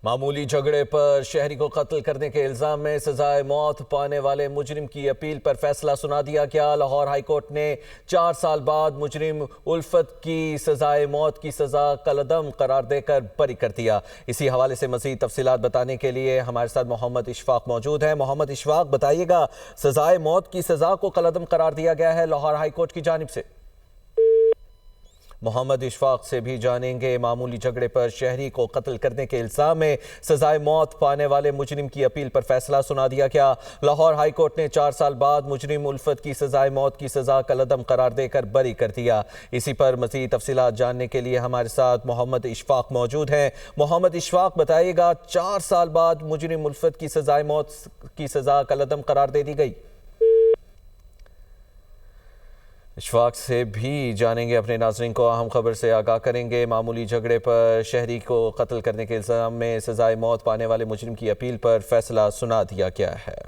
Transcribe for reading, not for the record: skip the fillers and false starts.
معمولی جھگڑے پر شہری کو قتل کرنے کے الزام میں سزائے موت پانے والے مجرم کی اپیل پر فیصلہ سنا دیا گیا۔ لاہور ہائی کورٹ نے 4 سال بعد مجرم الفت کی سزائے موت کی سزا کالعدم قرار دے کر بری کر دیا۔ اسی حوالے سے مزید تفصیلات بتانے کے لیے ہمارے ساتھ محمد اشفاق موجود ہیں۔ محمد اشفاق، بتائیے گا، سزائے موت کی سزا کو کالعدم قرار دیا گیا ہے لاہور ہائی کورٹ کی جانب سے۔ محمد اشفاق سے بھی جانیں گے، معمولی جھگڑے پر شہری کو قتل کرنے کے الزام میں سزائے موت پانے والے مجرم کی اپیل پر فیصلہ سنا دیا گیا۔ لاہور ہائی کورٹ نے 4 سال بعد مجرم الفت کی سزائے موت کی سزا کالعدم قرار دے کر بری کر دیا۔ اسی پر مزید تفصیلات جاننے کے لیے ہمارے ساتھ محمد اشفاق موجود ہیں۔ محمد اشفاق، بتائیے گا، 4 سال بعد مجرم الفت کی سزائے موت کی سزا کالعدم قرار دے دی گئی۔ اشفاق سے بھی جانیں گے، اپنے ناظرین کو اہم خبر سے آگاہ کریں گے۔ معمولی جھگڑے پر شہری کو قتل کرنے کے الزام میں سزائے موت پانے والے مجرم کی اپیل پر فیصلہ سنا دیا گیا ہے۔